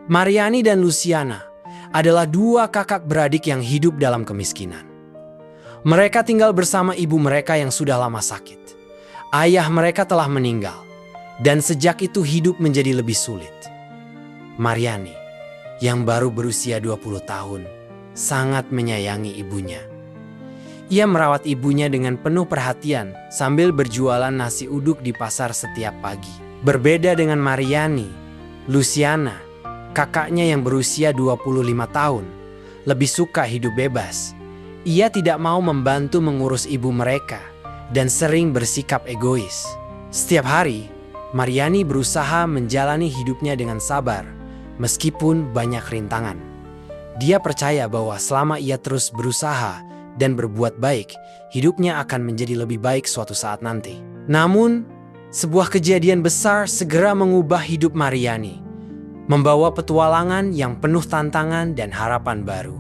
Mariani dan Luciana adalah dua kakak beradik yang hidup dalam kemiskinan. Mereka tinggal bersama ibu mereka yang sudah lama sakit. Ayah mereka telah meninggal, dan sejak itu hidup menjadi lebih sulit. Mariani, yang baru berusia 20 tahun, sangat menyayangi ibunya. Ia merawat ibunya dengan penuh perhatian sambil berjualan nasi uduk di pasar setiap pagi. Berbeda dengan Mariani, Luciana, kakaknya yang berusia 25 tahun, lebih suka hidup bebas. Ia tidak mau membantu mengurus ibu mereka dan sering bersikap egois. Setiap hari, Mariani berusaha menjalani hidupnya dengan sabar, meskipun banyak rintangan. Dia percaya bahwa selama ia terus berusaha dan berbuat baik, hidupnya akan menjadi lebih baik suatu saat nanti. Namun, sebuah kejadian besar segera mengubah hidup Mariani, membawa petualangan yang penuh tantangan dan harapan baru.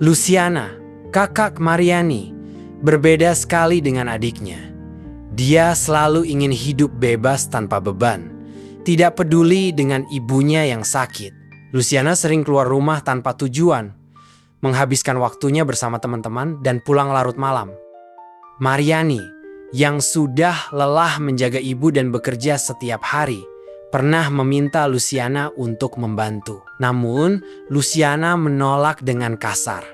Luciana, kakak Mariani, berbeda sekali dengan adiknya. Dia selalu ingin hidup bebas tanpa beban, tidak peduli dengan ibunya yang sakit. Luciana sering keluar rumah tanpa tujuan, menghabiskan waktunya bersama teman-teman dan pulang larut malam. Mariani, yang sudah lelah menjaga ibu dan bekerja setiap hari, pernah meminta Luciana untuk membantu. Namun, Luciana menolak dengan kasar.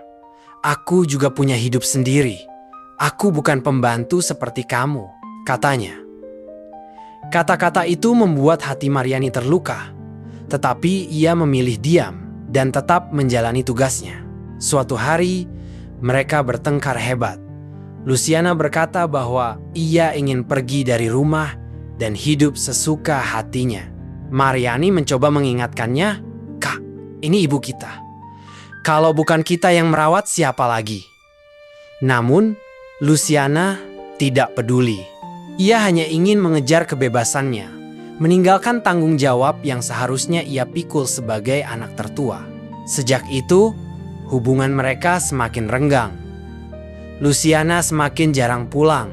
"Aku juga punya hidup sendiri. Aku bukan pembantu seperti kamu," katanya. Kata-kata itu membuat hati Mariani terluka, tetapi ia memilih diam dan tetap menjalani tugasnya. Suatu hari, mereka bertengkar hebat. Luciana berkata bahwa ia ingin pergi dari rumah dan hidup sesuka hatinya. Mariani mencoba mengingatkannya, "Kak, ini ibu kita. Kalau bukan kita yang merawat, siapa lagi?" Namun, Luciana tidak peduli. Ia hanya ingin mengejar kebebasannya, meninggalkan tanggung jawab yang seharusnya ia pikul sebagai anak tertua. Sejak itu, hubungan mereka semakin renggang. Luciana semakin jarang pulang,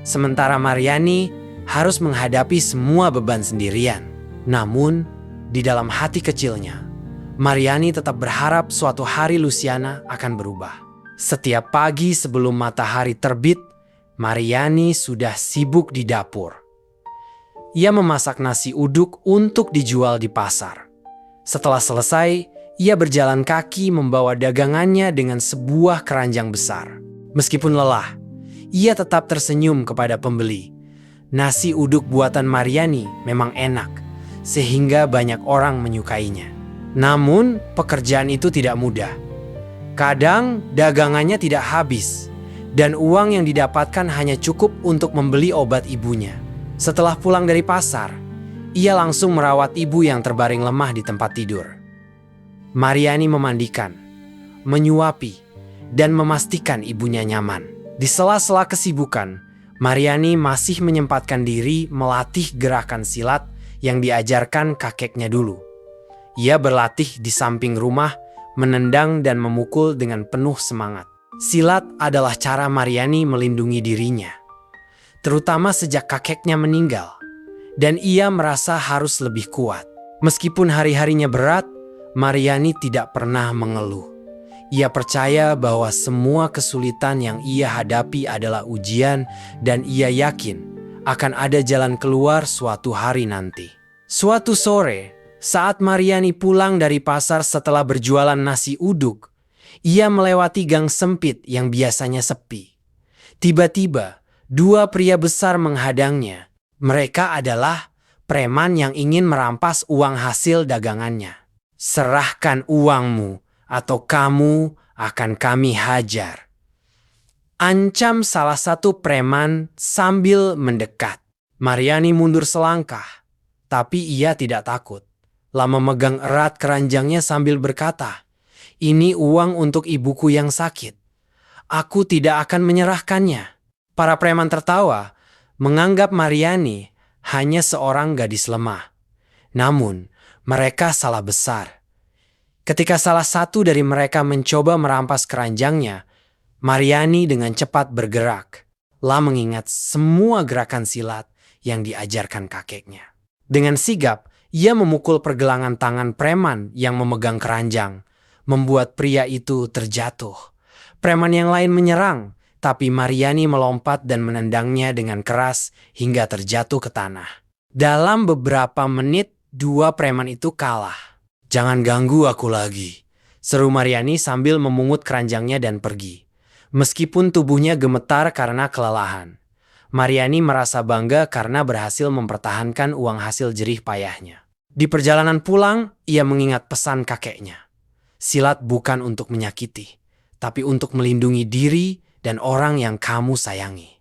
sementara Mariani harus menghadapi semua beban sendirian. Namun, di dalam hati kecilnya, Mariani tetap berharap suatu hari Luciana akan berubah. Setiap pagi sebelum matahari terbit, Mariani sudah sibuk di dapur. Ia memasak nasi uduk untuk dijual di pasar. Setelah selesai, ia berjalan kaki membawa dagangannya dengan sebuah keranjang besar. Meskipun lelah, ia tetap tersenyum kepada pembeli. Nasi uduk buatan Mariani memang enak, sehingga banyak orang menyukainya. Namun, pekerjaan itu tidak mudah. Kadang dagangannya tidak habis, dan uang yang didapatkan hanya cukup untuk membeli obat ibunya. Setelah pulang dari pasar, ia langsung merawat ibu yang terbaring lemah di tempat tidur. Mariani memandikan, menyuapi, dan memastikan ibunya nyaman. Di sela-sela kesibukan, Mariani masih menyempatkan diri melatih gerakan silat yang diajarkan kakeknya dulu. Ia berlatih di samping rumah, menendang dan memukul dengan penuh semangat. Silat adalah cara Mariani melindungi dirinya, terutama sejak kakeknya meninggal, dan ia merasa harus lebih kuat. Meskipun hari-harinya berat, Mariani tidak pernah mengeluh. Ia percaya bahwa semua kesulitan yang ia hadapi adalah ujian, dan ia yakin akan ada jalan keluar suatu hari nanti. Suatu sore, saat Mariani pulang dari pasar setelah berjualan nasi uduk, ia melewati gang sempit yang biasanya sepi. Tiba-tiba, dua pria besar menghadangnya. Mereka adalah preman yang ingin merampas uang hasil dagangannya. "Serahkan uangmu, atau kamu akan kami hajar," ancam salah satu preman sambil mendekat. Mariani mundur selangkah, tapi ia tidak takut. Memegang erat keranjangnya sambil berkata, "Ini uang untuk ibuku yang sakit. Aku tidak akan menyerahkannya." Para preman tertawa, menganggap Mariani hanya seorang gadis lemah. Namun, mereka salah besar. Ketika salah satu dari mereka mencoba merampas keranjangnya, Mariani dengan cepat bergerak, mengingat semua gerakan silat yang diajarkan kakeknya. Dengan sigap, Ia memukul pergelangan tangan preman yang memegang keranjang, membuat pria itu terjatuh. Preman yang lain menyerang, tapi Mariani melompat dan menendangnya dengan keras hingga terjatuh ke tanah. Dalam beberapa menit, dua preman itu kalah. "Jangan ganggu aku lagi," seru Mariani sambil memungut keranjangnya dan pergi. Meskipun tubuhnya gemetar karena kelelahan, Mariani merasa bangga karena berhasil mempertahankan uang hasil jerih payahnya. Di perjalanan pulang, ia mengingat pesan kakeknya. Silat bukan untuk menyakiti, tapi untuk melindungi diri dan orang yang kamu sayangi.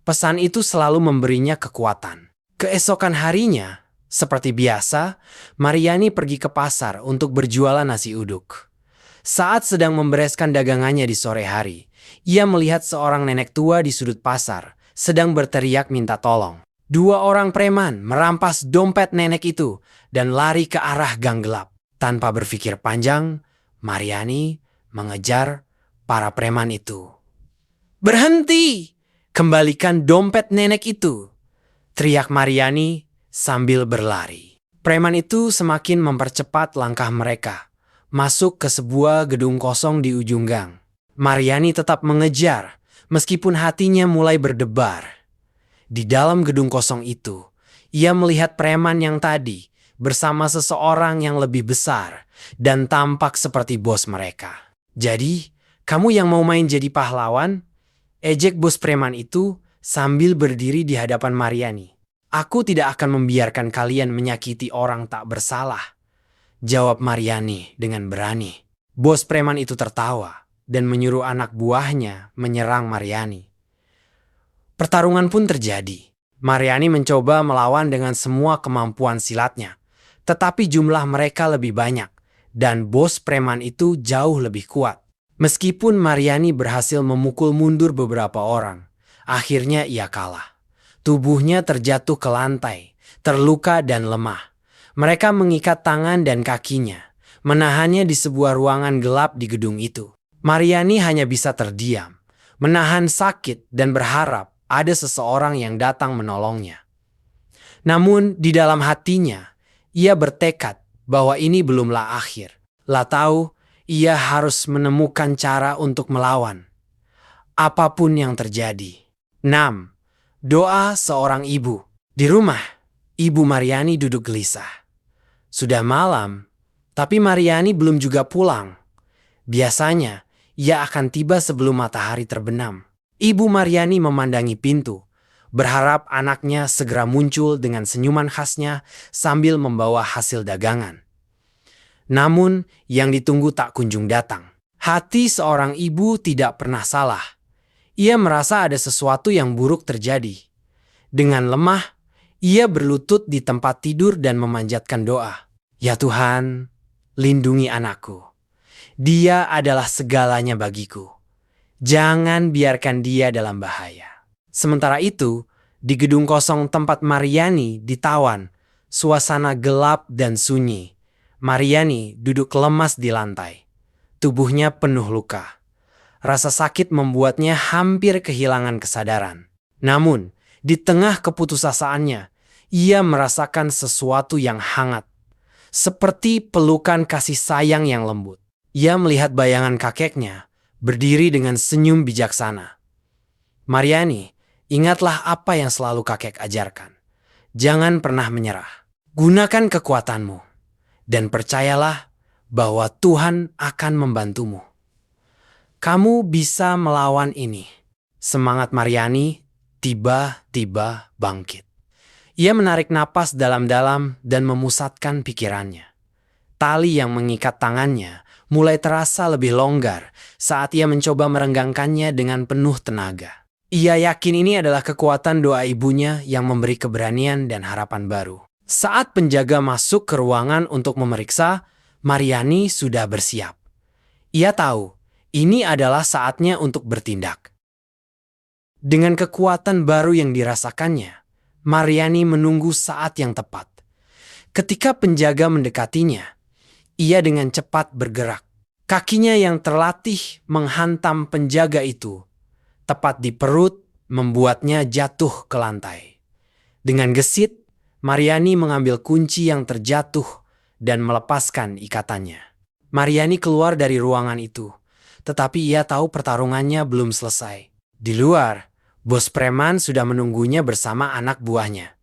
Pesan itu selalu memberinya kekuatan. Keesokan harinya, seperti biasa, Mariani pergi ke pasar untuk berjualan nasi uduk. Saat sedang membereskan dagangannya di sore hari, ia melihat seorang nenek tua di sudut pasar sedang berteriak minta tolong. Dua orang preman merampas dompet nenek itu dan lari ke arah gang gelap. Tanpa berpikir panjang, Mariani mengejar para preman itu. "Berhenti! Kembalikan dompet nenek itu!" teriak Mariani sambil berlari. Preman itu semakin mempercepat langkah mereka, masuk ke sebuah gedung kosong di ujung gang. Mariani tetap mengejar, meskipun hatinya mulai berdebar. Di dalam gedung kosong itu, ia melihat preman yang tadi bersama seseorang yang lebih besar dan tampak seperti bos mereka. "Jadi, kamu yang mau main jadi pahlawan?" ejek bos preman itu sambil berdiri di hadapan Mariani. "Aku tidak akan membiarkan kalian menyakiti orang tak bersalah," jawab Mariani dengan berani. Bos preman itu tertawa dan menyuruh anak buahnya menyerang Mariani. Pertarungan pun terjadi. Mariani mencoba melawan dengan semua kemampuan silatnya, tetapi jumlah mereka lebih banyak dan bos preman itu jauh lebih kuat. Meskipun Mariani berhasil memukul mundur beberapa orang, akhirnya ia kalah. Tubuhnya terjatuh ke lantai, terluka dan lemah. Mereka mengikat tangan dan kakinya, menahannya di sebuah ruangan gelap di gedung itu. Mariani hanya bisa terdiam, menahan sakit dan berharap ada seseorang yang datang menolongnya. Namun di dalam hatinya, ia bertekad bahwa ini belumlah akhir. Lah tahu, ia harus menemukan cara untuk melawan apapun yang terjadi. 6. Doa seorang ibu. Di rumah, Ibu Mariani duduk gelisah. Sudah malam, tapi Mariani belum juga pulang. Biasanya, ia akan tiba sebelum matahari terbenam. Ibu Mariani memandangi pintu, berharap anaknya segera muncul dengan senyuman khasnya sambil membawa hasil dagangan. Namun, yang ditunggu tak kunjung datang. Hati seorang ibu tidak pernah salah. Ia merasa ada sesuatu yang buruk terjadi. Dengan lemah, ia berlutut di tempat tidur dan memanjatkan doa. "Ya Tuhan, lindungi anakku. Dia adalah segalanya bagiku. Jangan biarkan dia dalam bahaya." Sementara itu, di gedung kosong tempat Mariani ditawan, suasana gelap dan sunyi. Mariani duduk lemas di lantai. Tubuhnya penuh luka. Rasa sakit membuatnya hampir kehilangan kesadaran. Namun, di tengah keputusasaannya, ia merasakan sesuatu yang hangat, seperti pelukan kasih sayang yang lembut. Ia melihat bayangan kakeknya, berdiri dengan senyum bijaksana. "Mariani, ingatlah apa yang selalu kakek ajarkan. Jangan pernah menyerah. Gunakan kekuatanmu, dan percayalah bahwa Tuhan akan membantumu. Kamu bisa melawan ini." Semangat Mariani tiba-tiba bangkit. Ia menarik napas dalam-dalam dan memusatkan pikirannya. Tali yang mengikat tangannya mulai terasa lebih longgar saat ia mencoba merenggangkannya dengan penuh tenaga. Ia yakin ini adalah kekuatan doa ibunya yang memberi keberanian dan harapan baru. Saat penjaga masuk ke ruangan untuk memeriksa, Mariani sudah bersiap. Ia tahu ini adalah saatnya untuk bertindak. Dengan kekuatan baru yang dirasakannya, Mariani menunggu saat yang tepat. Ketika penjaga mendekatinya, ia dengan cepat bergerak. Kakinya yang terlatih menghantam penjaga itu, tepat di perut, membuatnya jatuh ke lantai. Dengan gesit, Mariani mengambil kunci yang terjatuh dan melepaskan ikatannya. Mariani keluar dari ruangan itu, tetapi ia tahu pertarungannya belum selesai. Di luar, bos preman sudah menunggunya bersama anak buahnya.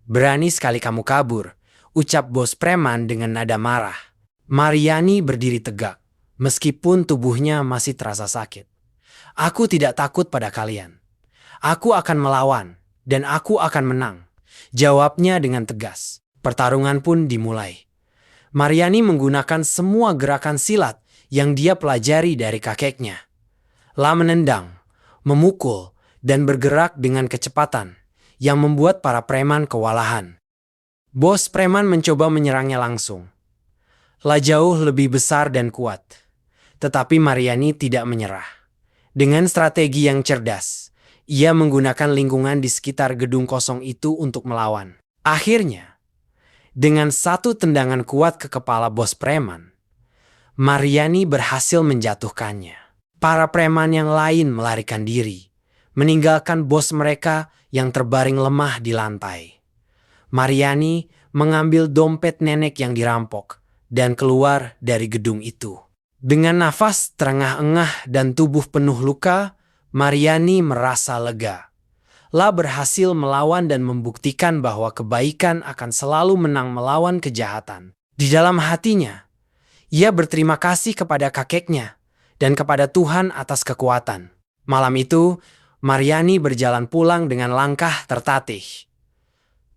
"Berani sekali kamu kabur," ucap bos preman dengan nada marah. Mariani berdiri tegak, meskipun tubuhnya masih terasa sakit. "Aku tidak takut pada kalian. Aku akan melawan, dan aku akan menang," jawabnya dengan tegas. Pertarungan pun dimulai. Mariani menggunakan semua gerakan silat yang dia pelajari dari kakeknya. La menendang, memukul, dan bergerak dengan kecepatan yang membuat para preman kewalahan. Bos preman mencoba menyerangnya langsung. La jauh lebih besar dan kuat, tetapi Mariani tidak menyerah. Dengan strategi yang cerdas, ia menggunakan lingkungan di sekitar gedung kosong itu untuk melawan. Akhirnya, dengan satu tendangan kuat ke kepala bos preman, Mariani berhasil menjatuhkannya. Para preman yang lain melarikan diri, meninggalkan bos mereka yang terbaring lemah di lantai. Mariani mengambil dompet nenek yang dirampok dan keluar dari gedung itu. Dengan nafas terengah-engah dan tubuh penuh luka, Mariani merasa lega. La berhasil melawan dan membuktikan bahwa kebaikan akan selalu menang melawan kejahatan. Di dalam hatinya, ia berterima kasih kepada kakeknya dan kepada Tuhan atas kekuatan. Malam itu, Mariani berjalan pulang dengan langkah tertatih.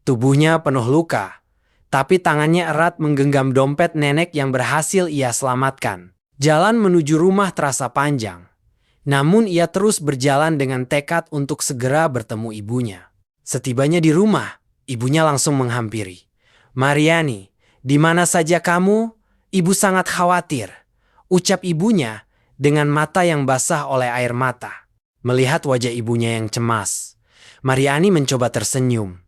Tubuhnya penuh luka, tapi tangannya erat menggenggam dompet nenek yang berhasil ia selamatkan. Jalan menuju rumah terasa panjang. Namun ia terus berjalan dengan tekad untuk segera bertemu ibunya. Setibanya di rumah, ibunya langsung menghampiri. "Mariani, di mana saja kamu? Ibu sangat khawatir," ucap ibunya dengan mata yang basah oleh air mata. Melihat wajah ibunya yang cemas, Mariani mencoba tersenyum,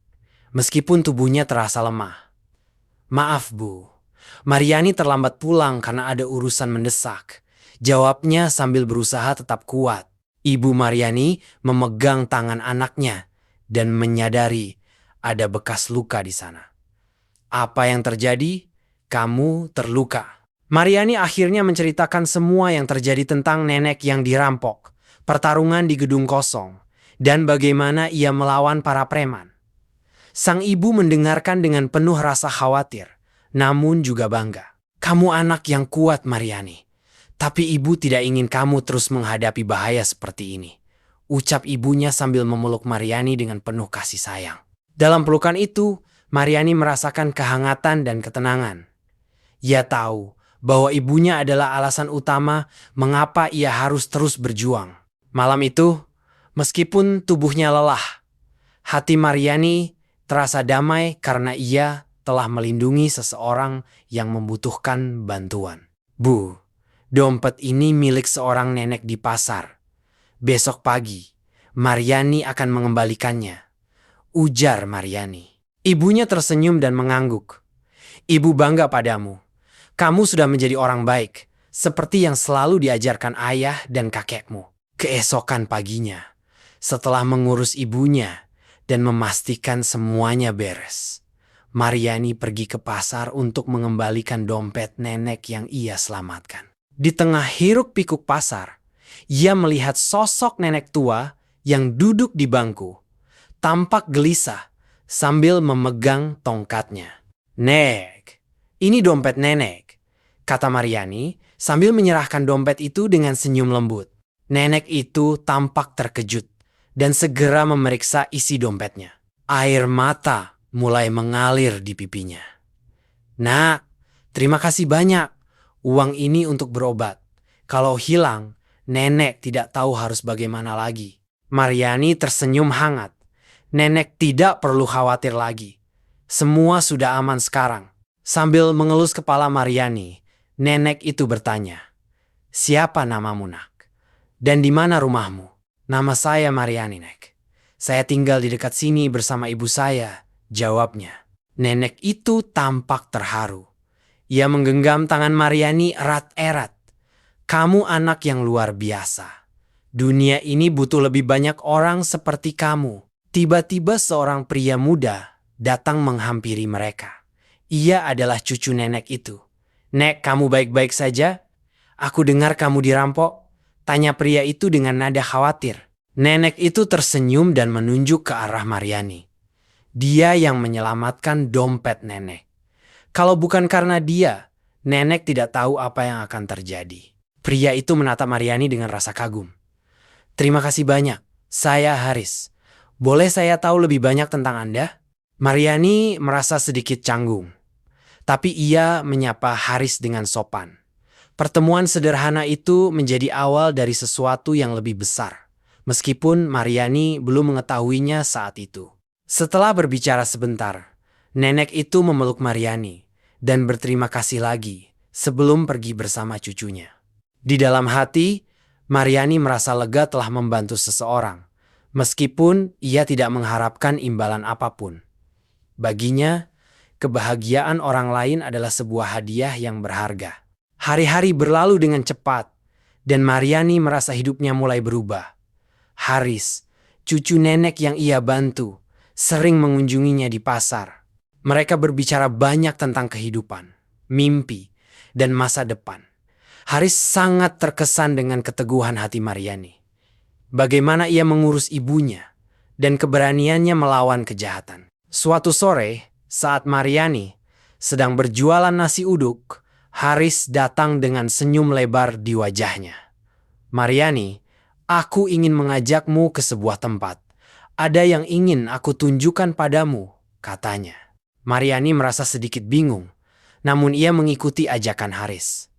meskipun tubuhnya terasa lemah. "Maaf, Bu. Mariani terlambat pulang karena ada urusan mendesak," jawabnya sambil berusaha tetap kuat. Ibu Mariani memegang tangan anaknya dan menyadari ada bekas luka di sana. "Apa yang terjadi? Kamu terluka." Mariani akhirnya menceritakan semua yang terjadi tentang nenek yang dirampok, pertarungan di gedung kosong, dan bagaimana ia melawan para preman. Sang ibu mendengarkan dengan penuh rasa khawatir, namun juga bangga. "Kamu anak yang kuat, Mariani. Tapi ibu tidak ingin kamu terus menghadapi bahaya seperti ini," ucap ibunya sambil memeluk Mariani dengan penuh kasih sayang. Dalam pelukan itu, Mariani merasakan kehangatan dan ketenangan. Ia tahu bahwa ibunya adalah alasan utama mengapa ia harus terus berjuang. Malam itu, meskipun tubuhnya lelah, hati Mariani terasa damai karena ia telah melindungi seseorang yang membutuhkan bantuan. "Bu, dompet ini milik seorang nenek di pasar. Besok pagi, Mariani akan mengembalikannya," ujar Mariani. Ibunya tersenyum dan mengangguk. "Ibu bangga padamu. Kamu sudah menjadi orang baik, seperti yang selalu diajarkan ayah dan kakekmu." Keesokan paginya, setelah mengurus ibunya dan memastikan semuanya beres, Mariani pergi ke pasar untuk mengembalikan dompet nenek yang ia selamatkan. Di tengah hiruk-pikuk pasar, ia melihat sosok nenek tua yang duduk di bangku, tampak gelisah sambil memegang tongkatnya. "Nek, ini dompet nenek," kata Mariani sambil menyerahkan dompet itu dengan senyum lembut. Nenek itu tampak terkejut dan segera memeriksa isi dompetnya. Air mata mulai mengalir di pipinya. "Nak, terima kasih banyak. Uang ini untuk berobat. Kalau hilang, nenek tidak tahu harus bagaimana lagi." Mariani tersenyum hangat. Nenek tidak perlu khawatir lagi. Semua sudah aman sekarang. Sambil mengelus kepala Mariani, nenek itu bertanya, "Siapa namamu, Nak? Dan di mana rumahmu?" "Nama saya Mariani, Nek. Saya tinggal di dekat sini bersama ibu saya," jawabnya. Nenek itu tampak terharu. Ia menggenggam tangan Mariani erat-erat. "Kamu anak yang luar biasa. Dunia ini butuh lebih banyak orang seperti kamu." Tiba-tiba seorang pria muda datang menghampiri mereka. Ia adalah cucu nenek itu. "Nek, kamu baik-baik saja? Aku dengar kamu dirampok," tanya pria itu dengan nada khawatir. Nenek itu tersenyum dan menunjuk ke arah Maryani. Dia yang menyelamatkan dompet nenek. Kalau bukan karena dia, nenek tidak tahu apa yang akan terjadi. Pria itu menatap Maryani dengan rasa kagum. "Terima kasih banyak. Saya Haris. Boleh saya tahu lebih banyak tentang Anda?" Maryani merasa sedikit canggung. Tapi ia menyapa Haris dengan sopan. Pertemuan sederhana itu menjadi awal dari sesuatu yang lebih besar. Meskipun Maryani belum mengetahuinya saat itu. Setelah berbicara sebentar, nenek itu memeluk Maryani dan berterima kasih lagi sebelum pergi bersama cucunya. Di dalam hati, Maryani merasa lega telah membantu seseorang, meskipun ia tidak mengharapkan imbalan apapun. Baginya, kebahagiaan orang lain adalah sebuah hadiah yang berharga. Hari-hari berlalu dengan cepat, dan Maryani merasa hidupnya mulai berubah. Haris, cucu nenek yang ia bantu, sering mengunjunginya di pasar. Mereka berbicara banyak tentang kehidupan, mimpi, dan masa depan. Haris sangat terkesan dengan keteguhan hati Maryani. Bagaimana ia mengurus ibunya, dan keberaniannya melawan kejahatan. Suatu sore, saat Maryani sedang berjualan nasi uduk, Haris datang dengan senyum lebar di wajahnya. "Maryani, aku ingin mengajakmu ke sebuah tempat. Ada yang ingin aku tunjukkan padamu," katanya. Maryani merasa sedikit bingung, namun ia mengikuti ajakan Haris.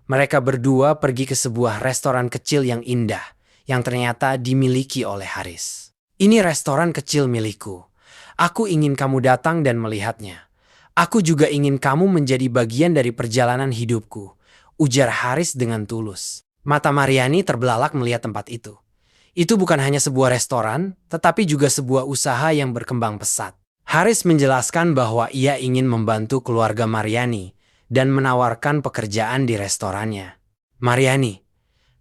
Mereka berdua pergi ke sebuah restoran kecil yang indah, yang ternyata dimiliki oleh Haris. "Ini restoran kecil milikku. Aku ingin kamu datang dan melihatnya. Aku juga ingin kamu menjadi bagian dari perjalanan hidupku," ujar Haris dengan tulus. Mata Maryani terbelalak melihat tempat itu. Itu bukan hanya sebuah restoran, tetapi juga sebuah usaha yang berkembang pesat. Haris menjelaskan bahwa ia ingin membantu keluarga Maryani dan menawarkan pekerjaan di restorannya. "Maryani,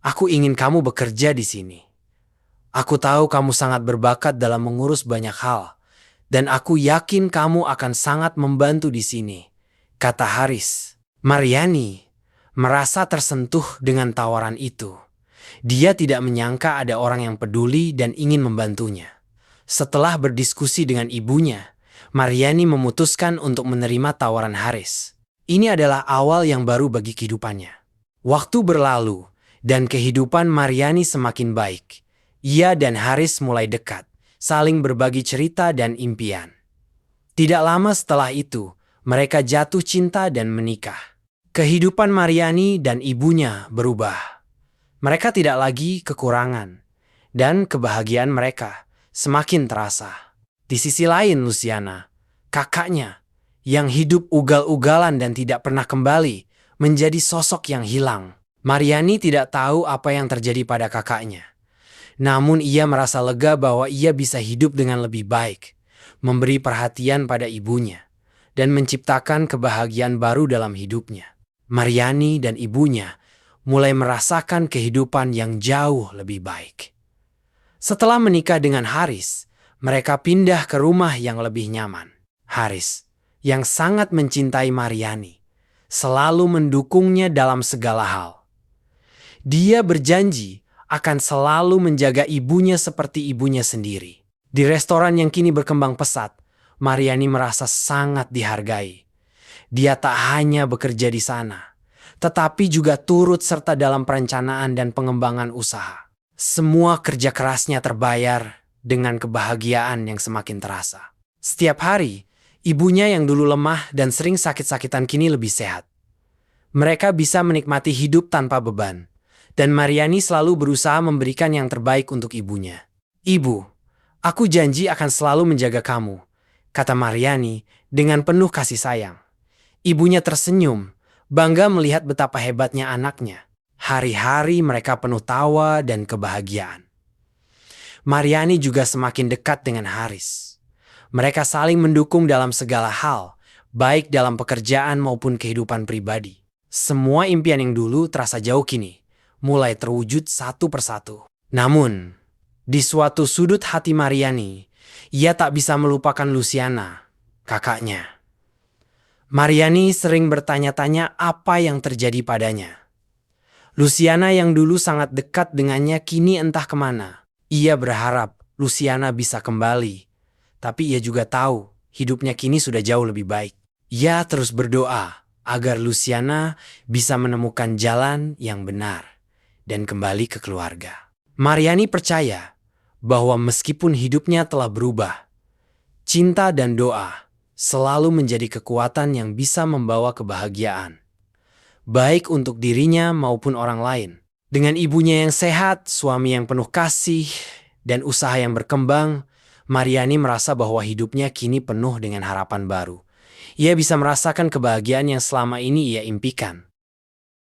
aku ingin kamu bekerja di sini. Aku tahu kamu sangat berbakat dalam mengurus banyak hal, dan aku yakin kamu akan sangat membantu di sini," kata Haris. Maryani merasa tersentuh dengan tawaran itu. Dia tidak menyangka ada orang yang peduli dan ingin membantunya. Setelah berdiskusi dengan ibunya, Maryani memutuskan untuk menerima tawaran Haris. Ini adalah awal yang baru bagi kehidupannya. Waktu berlalu, dan kehidupan Maryani semakin baik. Ia dan Haris mulai dekat, saling berbagi cerita dan impian. Tidak lama setelah itu, mereka jatuh cinta dan menikah. Kehidupan Maryani dan ibunya berubah. Mereka tidak lagi kekurangan, dan kebahagiaan mereka semakin terasa. Di sisi lain, Luciana, kakaknya, yang hidup ugal-ugalan dan tidak pernah kembali, menjadi sosok yang hilang. Maryani tidak tahu apa yang terjadi pada kakaknya. Namun ia merasa lega bahwa ia bisa hidup dengan lebih baik, memberi perhatian pada ibunya, dan menciptakan kebahagiaan baru dalam hidupnya. Maryani dan ibunya mulai merasakan kehidupan yang jauh lebih baik. Setelah menikah dengan Haris, mereka pindah ke rumah yang lebih nyaman. Haris, yang sangat mencintai Maryani, selalu mendukungnya dalam segala hal. Dia berjanji akan selalu menjaga ibunya seperti ibunya sendiri. Di restoran yang kini berkembang pesat, Maryani merasa sangat dihargai. Dia tak hanya bekerja di sana, tetapi juga turut serta dalam perencanaan dan pengembangan usaha. Semua kerja kerasnya terbayar dengan kebahagiaan yang semakin terasa. Setiap hari, ibunya yang dulu lemah dan sering sakit-sakitan kini lebih sehat. Mereka bisa menikmati hidup tanpa beban, dan Maryani selalu berusaha memberikan yang terbaik untuk ibunya. "Ibu, aku janji akan selalu menjaga kamu," kata Maryani dengan penuh kasih sayang. Ibunya tersenyum, bangga melihat betapa hebatnya anaknya. Hari-hari mereka penuh tawa dan kebahagiaan. Maryani juga semakin dekat dengan Haris. Mereka saling mendukung dalam segala hal, baik dalam pekerjaan maupun kehidupan pribadi. Semua impian yang dulu terasa jauh kini mulai terwujud satu persatu. Namun, di suatu sudut hati Maryani, ia tak bisa melupakan Luciana, kakaknya. Mariani sering bertanya-tanya apa yang terjadi padanya. Luciana yang dulu sangat dekat dengannya kini entah kemana. Ia berharap Luciana bisa kembali, tapi ia juga tahu hidupnya kini sudah jauh lebih baik. Ia terus berdoa agar Luciana bisa menemukan jalan yang benar dan kembali ke keluarga. Mariani percaya bahwa meskipun hidupnya telah berubah, cinta dan doa selalu menjadi kekuatan yang bisa membawa kebahagiaan, baik untuk dirinya maupun orang lain. Dengan ibunya yang sehat, suami yang penuh kasih, dan usaha yang berkembang, Mariani merasa bahwa hidupnya kini penuh dengan harapan baru. Ia bisa merasakan kebahagiaan yang selama ini ia impikan.